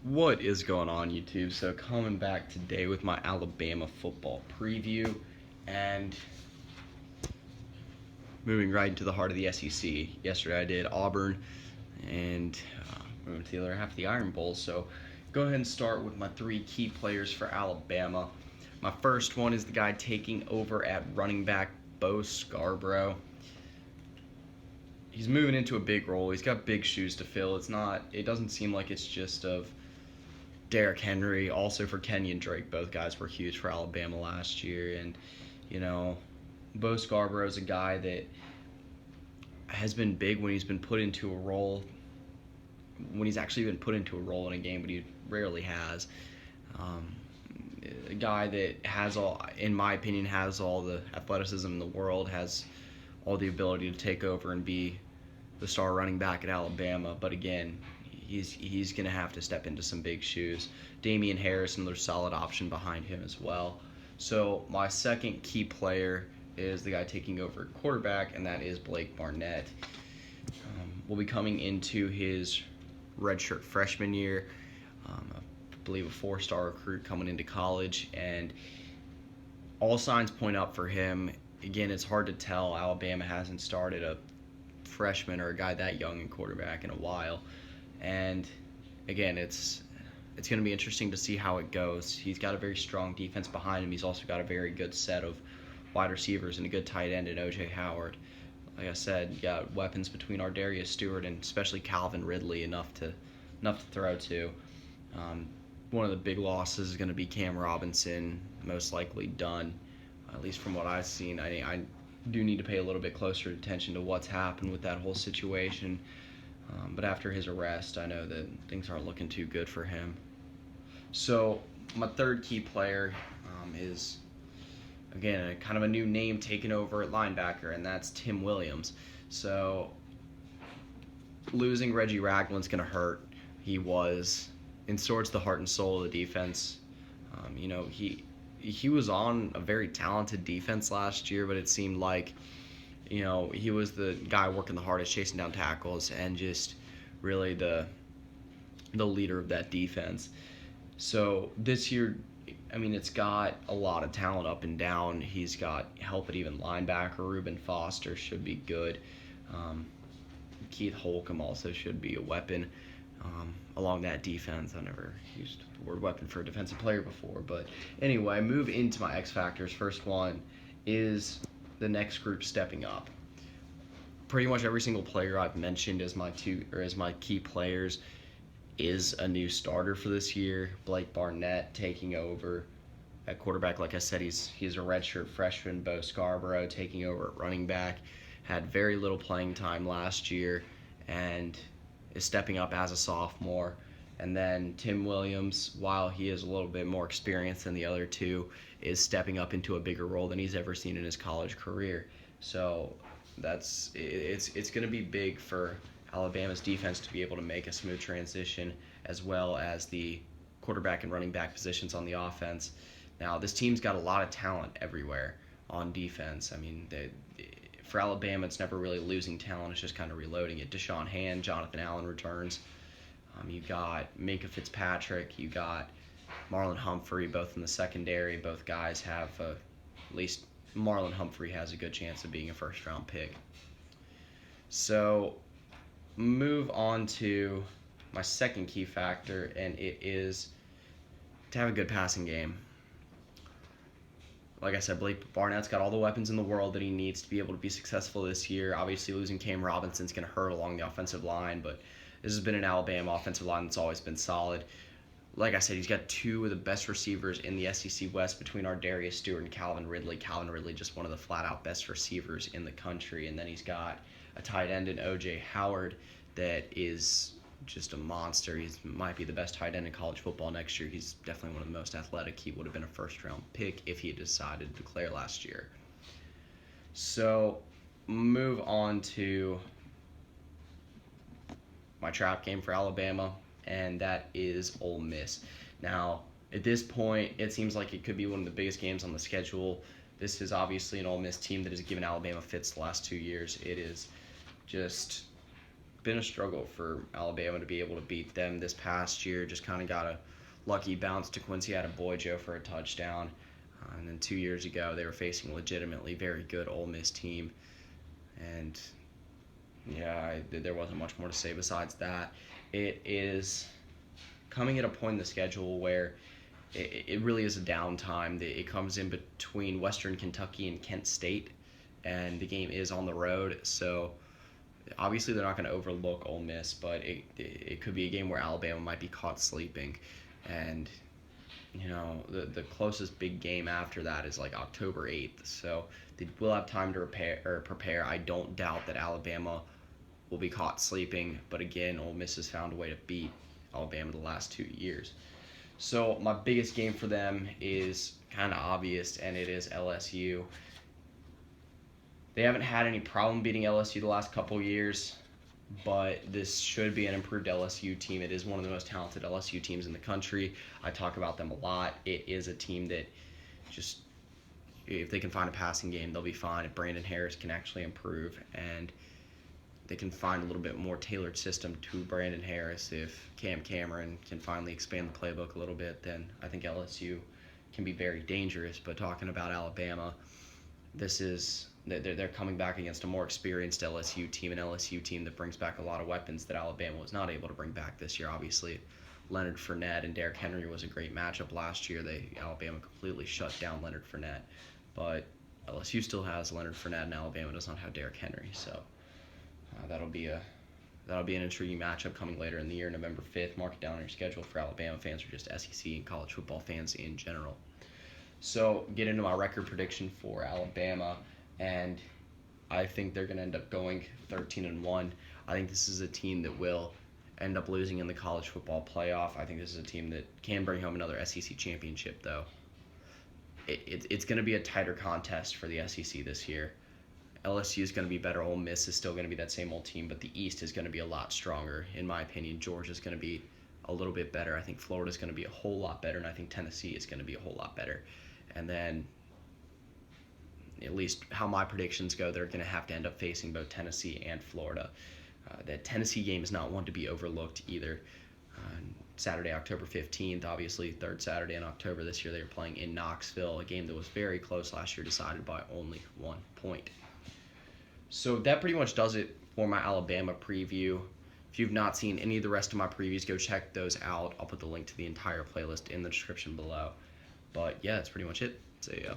What is going on, YouTube? So coming back today with my Alabama football preview and moving right into the heart of the SEC. Yesterday I did Auburn and moving to the other half of the Iron Bowl. So go ahead and start with my three key players for Alabama. My first one is the guy taking over at running back, Bo Scarborough. He's moving into a big role. He's got big shoes to fill. It doesn't seem like it's just of Derrick Henry, also for Kenyon Drake. Both guys were huge for Alabama last year. And, Bo Scarborough is a guy that has been big when he's been put into a role, when he's actually been put into a role in a game, but he rarely has. A guy that in my opinion, has all the athleticism in the world, has all the ability to take over and be the star running back at Alabama. But again, he's going to have to step into some big shoes. Damian Harris, another solid option behind him as well. So my second key player is the guy taking over at quarterback, and that is Blake Barnett. Will be coming into his redshirt freshman year. I believe a four-star recruit coming into college, and all signs point up for him. Again, it's hard to tell. Alabama hasn't started a freshman or a guy that young in quarterback in a while. And again, it's going to be interesting to see how it goes. He's got a very strong defense behind him. He's also got a very good set of wide receivers and a good tight end in O.J. Howard. Like I said, you got weapons between Ardarius Stewart and especially Calvin Ridley, enough to throw to. One of the big losses is going to be Cam Robinson, most likely done, at least from what I've seen. I do need to pay a little bit closer attention to what's happened with that whole situation. But after his arrest, I know that things aren't looking too good for him. So my third key player is, again, kind of a new name taking over at linebacker, and that's Tim Williams. So losing Reggie Ragland's going to hurt. He was, in sorts, the heart and soul of the defense. He was on a very talented defense last year, but it seemed like he was the guy working the hardest, chasing down tackles, and just really the leader of that defense. So this year, it's got a lot of talent up and down. He's got help at even linebacker. Reuben Foster should be good. Keith Holcomb also should be a weapon along that defense. I never used the word weapon for a defensive player before. But anyway, move into my X Factors. First one is the next group stepping up. Pretty much every single player I've mentioned as my key players is a new starter for this year. Blake Barnett taking over at quarterback. Like I said, he's a redshirt freshman. Bo Scarborough taking over at running back. Had very little playing time last year and is stepping up as a sophomore. And then Tim Williams, while he is a little bit more experienced than the other two, is stepping up into a bigger role than he's ever seen in his college career. So it's going to be big for Alabama's defense to be able to make a smooth transition, as well as the quarterback and running back positions on the offense. Now, this team's got a lot of talent everywhere on defense. For Alabama, it's never really losing talent. It's just kind of reloading it. Deshaun Hand, Jonathan Allen returns. You got Minkah Fitzpatrick. You got Marlon Humphrey, both in the secondary. Both guys have, at least Marlon Humphrey has a good chance of being a first-round pick. So move on to my second key factor, and it is to have a good passing game. Like I said, Blake Barnett's got all the weapons in the world that he needs to be able to be successful this year. Obviously, losing Cam Robinson's going to hurt along the offensive line, but this has been an Alabama offensive line that's always been solid. Like I said, he's got two of the best receivers in the SEC West between Ardarius Stewart and Calvin Ridley. Calvin Ridley, just one of the flat-out best receivers in the country. And then he's got a tight end in O.J. Howard that is just a monster. He might be the best tight end in college football next year. He's definitely one of the most athletic. He would have been a first-round pick if he had decided to declare last year. So move on to my trap game for Alabama, and that is Ole Miss. Now, at this point, it seems like it could be one of the biggest games on the schedule. This is obviously an Ole Miss team that has given Alabama fits the last 2 years. It is just been a struggle for Alabama to be able to beat them this past year. Just kind of got a lucky bounce to Quincy Adebayo for a touchdown. And then 2 years ago, they were facing a legitimately very good Ole Miss team. And yeah, there wasn't much more to say besides that. It is coming at a point in the schedule where it really is a downtime. It comes in between Western Kentucky and Kent State, and the game is on the road. So obviously they're not going to overlook Ole Miss, but it could be a game where Alabama might be caught sleeping. And the closest big game after that is like October 8th. So they will have time to prepare. I don't doubt that Alabama will be caught sleeping, but again, Ole Miss has found a way to beat Alabama the last 2 years. So my biggest game for them is kind of obvious, and it is LSU. They haven't had any problem beating LSU the last couple years, but this should be an improved LSU team. It is one of the most talented LSU teams in the country. I talk about them a lot. It is a team that just, if they can find a passing game, they'll be fine. If Brandon Harris can actually improve and they can find a little bit more tailored system to Brandon Harris, if Cam Cameron can finally expand the playbook a little bit, then I think LSU can be very dangerous. But talking about Alabama, they're coming back against a more experienced LSU team, an LSU team that brings back a lot of weapons that Alabama was not able to bring back this year. Obviously, Leonard Fournette and Derrick Henry was a great matchup last year. Alabama completely shut down Leonard Fournette, but LSU still has Leonard Fournette, and Alabama does not have Derrick Henry. So that'll be an intriguing matchup coming later in the year, November 5th. Mark it down on your schedule for Alabama fans or just SEC and college football fans in general. So get into my record prediction for Alabama, and I think they're going to end up going 13-1. I think this is a team that will end up losing in the college football playoff. I think this is a team that can bring home another SEC championship, though. It's going to be a tighter contest for the SEC this year. LSU is going to be better. Ole Miss is still going to be that same old team, but the East is going to be a lot stronger, in my opinion. Georgia's going to be a little bit better. I think Florida's going to be a whole lot better, and I think Tennessee is going to be a whole lot better. And then, at least how my predictions go, they're going to have to end up facing both Tennessee and Florida. That Tennessee game is not one to be overlooked either. Saturday, October 15th, obviously, third Saturday in October this year, they were playing in Knoxville, a game that was very close last year, decided by only 1 point. So that pretty much does it for my Alabama preview. If you've not seen any of the rest of my previews, go check those out. I'll put the link to the entire playlist in the description below. But yeah, that's pretty much it. See ya.